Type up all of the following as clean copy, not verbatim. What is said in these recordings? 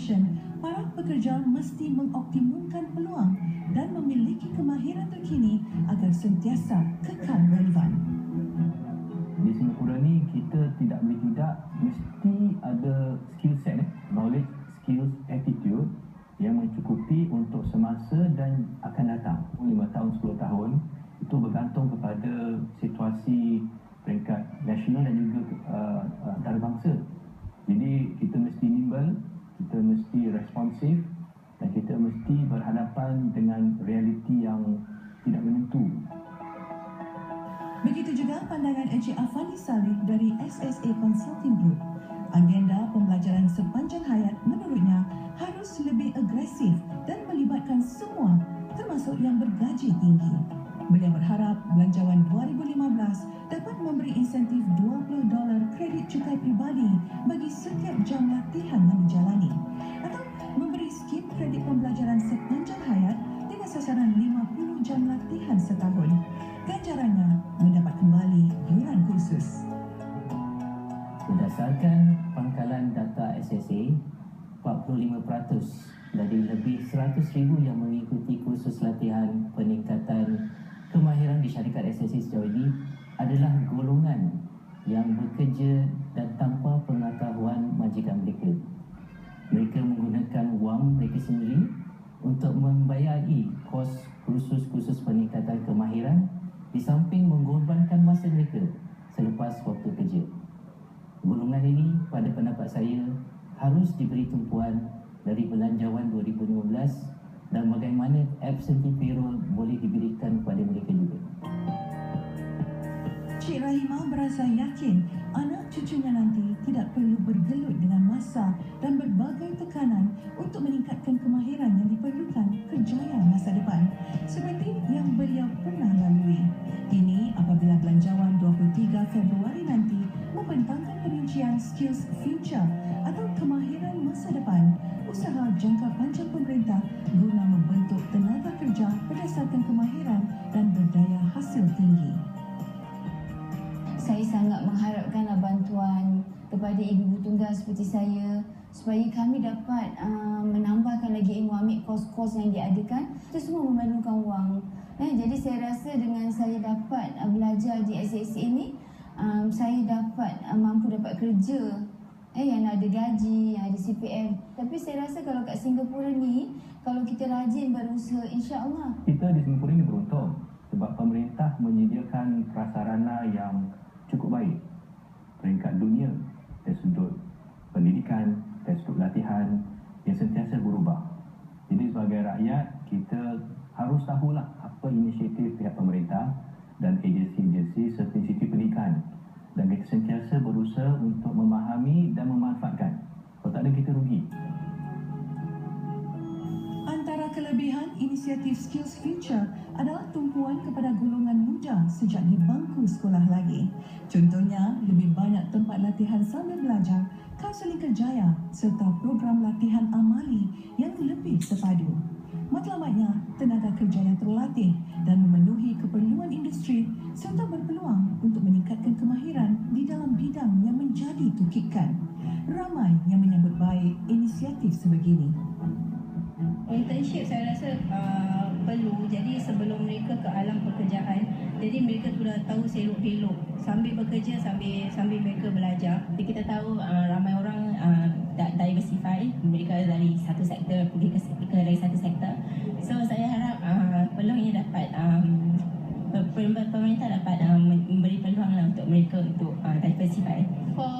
Education, para pekerja mesti mengoptimumkan peluang dan memiliki kemahiran terkini agar sentiasa kekal relevan. Di Singapura ni kita tidak boleh tidak, mesti ada skill set, knowledge, skills, attitude yang mencukupi untuk semasa dan akan datang. 5 tahun, 10 tahun itu bergantung kepada situasi peringkat nasional dan juga antarabangsa. Jadi kita mesti nimble, kita mesti responsif dan kita mesti berhadapan dengan realiti yang tidak menentu. Begitu juga pandangan Encik Afandi Salih dari SSA Consulting Group. Agenda pembelajaran sepanjang hayat menurutnya harus lebih agresif dan melibatkan semua, termasuk yang bergaji tinggi. Beliau berharap Belanjawan 2015 dapat memberi insentif $20 kredit cukai pribadi bagi setiap jam latihan yang dijalani, atau memberi skim kredit pembelajaran sepanjang hayat dengan sasaran 50 jam latihan setahun. Ganjarannya mendapat kembali yuran khusus. Berdasarkan pangkalan data SSA, 45% dari lebih 100,000 yang mengikuti kursus latihan peningkatan kemahiran di syarikat SSA sejauh ini adalah golongan yang bekerja dan tanpa pengetahuan majikan mereka. Mereka menggunakan wang mereka sendiri untuk membayari kos kursus-kursus peningkatan kemahiran di samping mengorbankan masa mereka selepas waktu kerja. Golongan ini pada pendapat saya harus diberi tumpuan dari Belanjawan 2015 dan bagaimana absentee payroll boleh diberikan kepada mereka juga. Cik Rahimah berasa yakin anak cucunya nanti tidak perlu bergelut dengan masa dan berbagai tekanan untuk meningkatkan kemahiran yang diperlukan kerjaya masa depan seperti yang beliau pernah lalui. Ini apabila Belanjawan 23 Februari nanti membentangkan perincian Skills Future atau kemahiran masa depan, usaha jangka panjang pemerintah guna membentuk tenaga kerja berdasarkan kemahiran dan berdaya hasil tinggi. Saya sangat mengharapkan bantuan kepada ibu-ibu tunggal seperti saya supaya kami dapat menambahkan lagi ilmu, ambil kos-kos yang diadakan. Itu semua memerlukan wang. Jadi saya rasa dengan saya dapat belajar di SSA ini, saya dapat mampu dapat kerja yang ada gaji, yang ada CPF. Tapi saya rasa kalau kat Singapura ni, kalau kita rajin berusaha, insya-Allah. Kita di Singapura ini beruntung sebab pemerintah menyediakan prasarana yang cukup baik peringkat dunia dari sudut pendidikan, dari sudut latihan yang sentiasa berubah. Jadi sebagai rakyat, kita harus tahulah apa inisiatif pihak pemerintah dan agensi-agensi serta institusi pendidikan, dan kita sentiasa berusaha untuk memahami dan memanfaatkan. Kalau tak ada, kita rugi. Antara kelebihan inisiatif Skills Future adalah tumpuan kepada golongan muda sejak di bangku sekolah lagi. Contohnya, lebih banyak tempat latihan sambil belajar, kaunseling kerjaya serta program latihan amali yang lebih sepadu. Matlamatnya, tenaga kerja yang terlatih dan memenuhi keperluan industri serta berpeluang untuk meningkatkan kemahiran di dalam bidang yang menjadi tukikan. Ramai yang menyambut baik inisiatif sebegini. Internship saya rasa perlu. Jadi sebelum mereka ke alam pekerjaan, jadi mereka sudah tahu selok-belok sambil bekerja, sambil mereka belajar. Jadi kita tahu ramai orang diversify, mereka dari satu sektor pergi ke dari satu sektor. So saya harap peluang ini dapat pemerintah dapat memberi peluang lah untuk mereka untuk diversify. For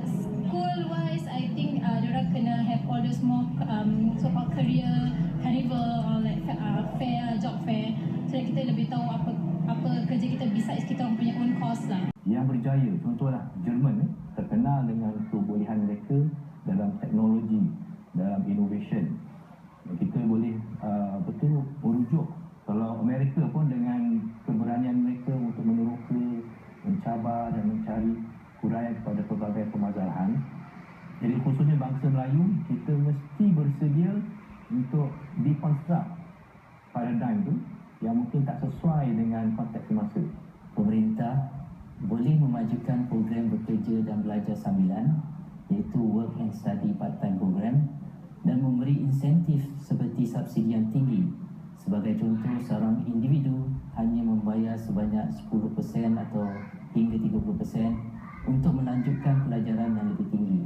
school wise, I think diorang kena have all those more so-called career carnival or like fair, job fair, so that kita lebih tahu apa kerja kita besides kita orang punya own course lah. Yang berjaya, contohlah Jerman terkenal dengan kebolehan mereka dalam teknologi, dalam innovation. Kita boleh betul merujuk. Kalau Amerika pun dengan keberanian mereka untuk meneroka, mencabar dan mencari huraian kepada pelbagai permasalahan. Jadi khususnya bangsa Melayu, kita mesti bersedia untuk deconstruct paradigm tu yang mungkin tak sesuai dengan konteks semasa. Pemerintah boleh memajukan program bekerja dan belajar sambilan, iaitu Work and Study Part-Time Program, dan memberi insentif seperti subsidi yang tinggi. Sebagai contoh, seorang individu hanya membayar sebanyak 10% atau hingga 30% untuk melanjutkan pelajaran yang lebih tinggi.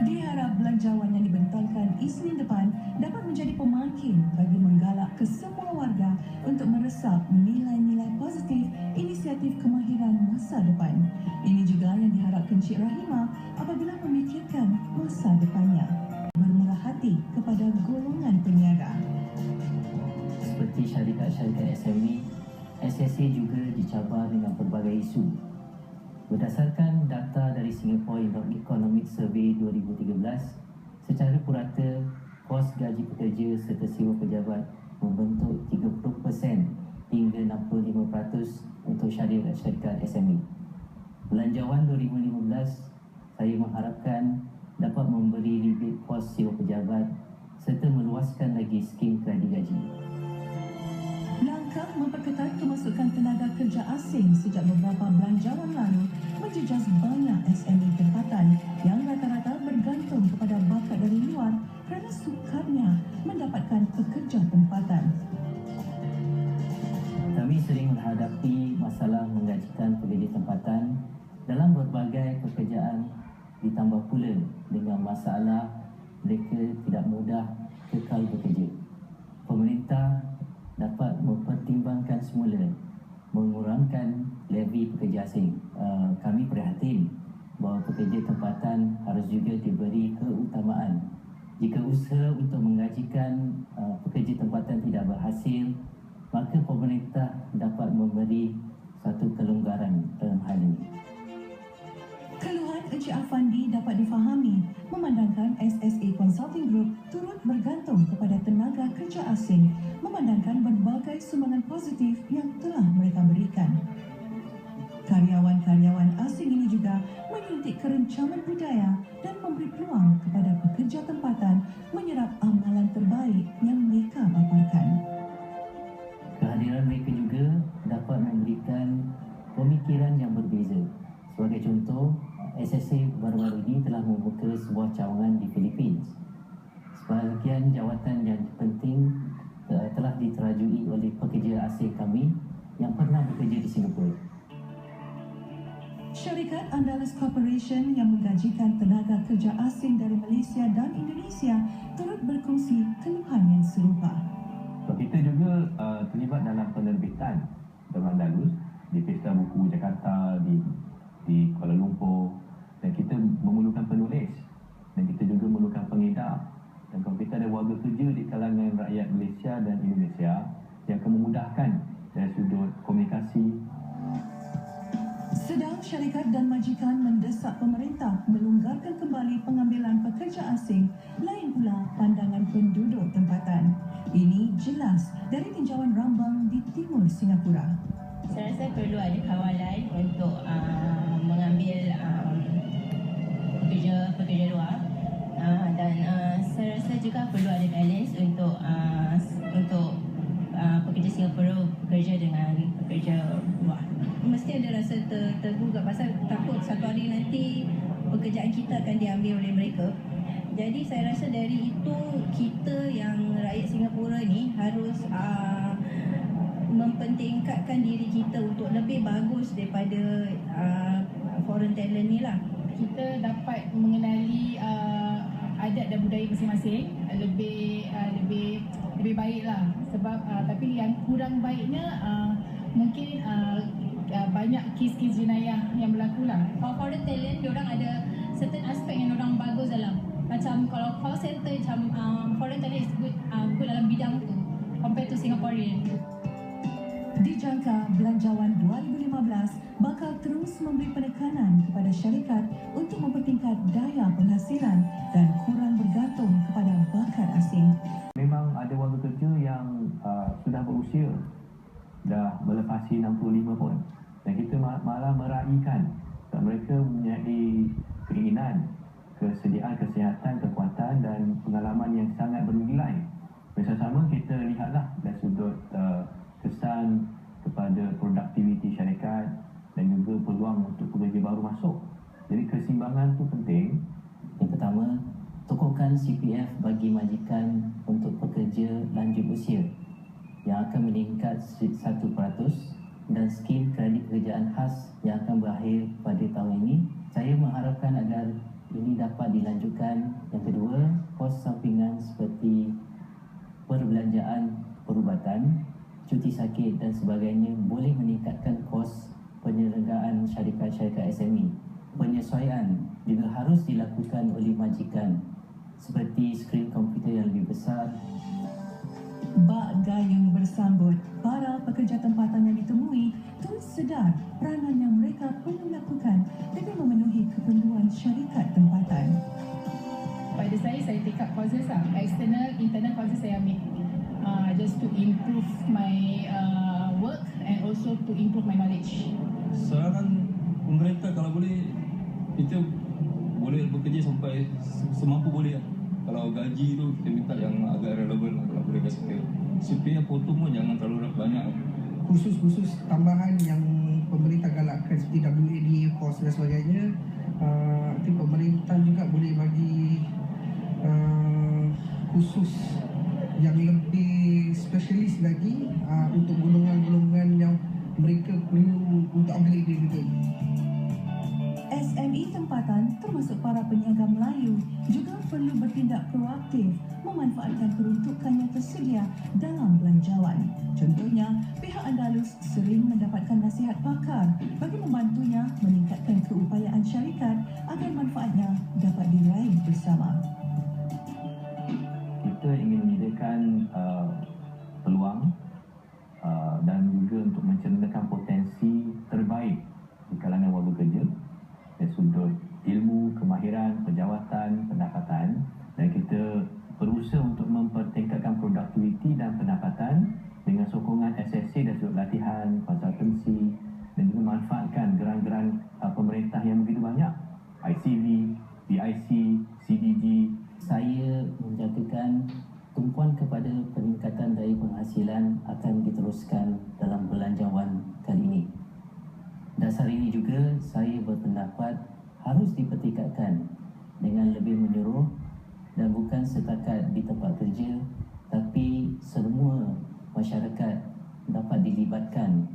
Diharap belanjawan yang dibentangkan Isnin depan dapat menjadi pemakin bagi menggalak kesemua warga untuk meresap nilai-nilai positif inisiatif kemahiran masa depan. Ini juga yang diharapkan Cik Rahimah apabila memikirkan masa depannya. Bermurah hati kepada golongan peniaga. Seperti syarikat-syarikat SME, SSA juga dicabar dengan pelbagai isu. Berdasarkan data dari Singapore Economic Survey 2013, secara purata, kos gaji pekerja serta sewa pejabat membentuk 30% hingga 65% untuk syarikat SME. Belanjawan 2015, saya mengharapkan dapat memberi rebate kos sewa pejabat serta meluaskan lagi skim kredit gaji. Langkah memperketat kemasukan tenaga kerja asing sejak beberapa belanjawan lalu menjejas banyak SME tempatan yang rata-rata bergantung kepada bakat dari luar kerana sukarnya mendapatkan pekerja tempatan. Kami sering menghadapi masalah menggajikan pekerja tempatan dalam berbagai pekerjaan, ditambah pula dengan masalah mereka tidak mudah kekal bekerja. Pemerintah dapat mempertimbangkan semula mengurangkan levy pekerja asing. Kami prihatin bahawa pekerja tempatan harus juga diberi keutamaan. Jika usaha untuk menggajikan pekerja tempatan tidak berhasil, maka pemerintah dapat memberi satu kelonggaran dalam hal ini. Keluhan Encik Afandi dapat difahami memandangkan SSA Consulting Group turut bergantung kepada tenaga kerja asing memandangkan berbagai sumbangan positif yang telah mereka berikan. Karyawan-karyawan asing ini juga menyuntik kerencaman budaya dan memberi peluang kepada pekerja tempatan menyerap amalan terbaik yang mereka paparkan. Kehadiran mereka juga dapat memberikan pemikiran yang berbeza. Sebagai contoh, SSA baru-baru ini telah membuka sebuah cawangan di Philippines. Sebahagian jawatan yang penting telah diterajui oleh pekerja asing kami yang pernah bekerja di Singapura. Syarikat Andalus Corporation yang menggajikan tenaga kerja asing dari Malaysia dan Indonesia turut berkongsi keluhan yang serupa. So, kita juga terlibat dalam penerbitan dalam Andalus di Pesta Buku Jakarta, di Kuala Lumpur, dan kita memerlukan penulis dan kita juga memerlukan pengedar. Dan kalau kita ada warga kerja di kalangan rakyat Malaysia dan Indonesia yang akan memudahkan dari sudut komunikasi. Sedang syarikat dan majikan mendesak pemerintah melonggarkan kembali pengambilan pekerja asing, lain pula pandangan penduduk tempatan. Ini jelas dari tinjauan Rambang di timur Singapura. Saya rasa perlu ada kawalan untuk mengambil pekerja luar dan saya rasa juga perlu ada balance untuk pekerja Singapura bekerja dengan pekerja luar. Mesti ada rasa tergugah pasal takut satu hari nanti pekerjaan kita akan diambil oleh mereka. Jadi saya rasa dari itu kita yang rakyat Singapura ni harus mempentingkatkan diri kita untuk lebih bagus daripada foreign talent ni lah. Kita dapat mengenali adat dan budaya masing-masing lebih baiklah sebab tapi yang kurang baiknya mungkin banyak kes-kes jenayah yang berlaku lah. Kalau foreign talent, diorang ada certain aspek yang diorang bagus dalam. Macam kalau call center, macam foreign talent is good dalam bidang tu compared to Singaporean. Dijangka belanjawan 2015 bakal terus memberi penekanan kepada syarikat untuk mempertingkat daya penghasilan dan kurang bergantung kepada bakat asing. Memang ada warga kerja yang sudah berusia, dah melepasi 65 pun. Dan kita malah meraihkan mereka mempunyai keinginan, kesediaan kesihatan, kekuatan dan pengalaman yang sangat bernilai. Bersama-sama kita lihatlah dari sudut kesan kepada produktiviti syarikat dan juga peluang untuk pekerja baru masuk. Jadi keseimbangan tu penting. Yang pertama, tokohkan CPF bagi majikan untuk pekerja lanjut usia yang akan meningkat 1% dan skim kredit pekerjaan khas yang akan berakhir pada tahun ini. Saya mengharapkan agar ini dapat dilanjutkan. Yang kedua, kos sampingan seperti perbelanjaan perubatan, cuti sakit dan sebagainya boleh meningkatkan kos penyelenggaraan syarikat-syarikat SME. Penyesuaian juga harus dilakukan oleh majikan seperti skrin komputer yang lebih besar. Bak Gayung bersambut, para pekerja tempatan yang ditemui terus sedar peranan yang mereka perlu lakukan demi memenuhi keperluan syarikat tempatan. Pada saya take up courses lah. External, internal courses saya ambil. Just to improve my work and also to improve my knowledge. Saran pemerintah kalau boleh, kita boleh bekerja sampai semampu boleh lah. Kalau gaji tu kita minta yang agak relevan lah, kalau boleh kasi CPF potong pun jangan terlalu banyak. Khusus tambahan yang pemerintah galakkan seperti WAD, POS dan sebagainya, pemerintah juga boleh bagi khusus yang lebih spesialis lagi untuk golongan-golongan yang mereka perlu untuk upgrade diri mereka. SME tempatan termasuk para peniaga Melayu juga perlu bertindak proaktif memanfaatkan peruntukan yang tersedia dalam belanjawan. Contohnya, pihak Andalus sering mendapatkan nasihat pakar bagi membantunya meningkatkan keupayaan syarikat agar manfaatnya dapat diraih bersama. Kita ingin menyediakan peluang dan juga untuk mencerminakan potensi terbaik di kalangan warga bekerja dari sudut ilmu, kemahiran, penjawatan, pendapatan, dan kita berusaha untuk mempertingkatkan produktiviti dan pendapatan dengan sokongan SSC dan sudut latihan, konsultansi dan juga manfaatkan geran-geran pemerintah yang begitu banyak, ICV, BIC, CDG. Saya menjatuhkan tumpuan kepada peningkatan daya penghasilan akan diteruskan dalam belanjawan kali ini. Dasar ini juga saya berpendapat harus dipertingkatkan dengan lebih menyeluruh dan bukan setakat di tempat kerja, tapi semua masyarakat dapat dilibatkan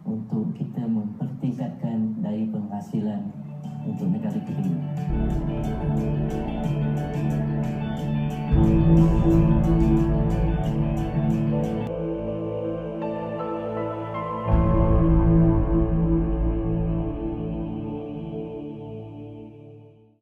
untuk kita mempertingkatkan daya penghasilan untuk negara kita ini.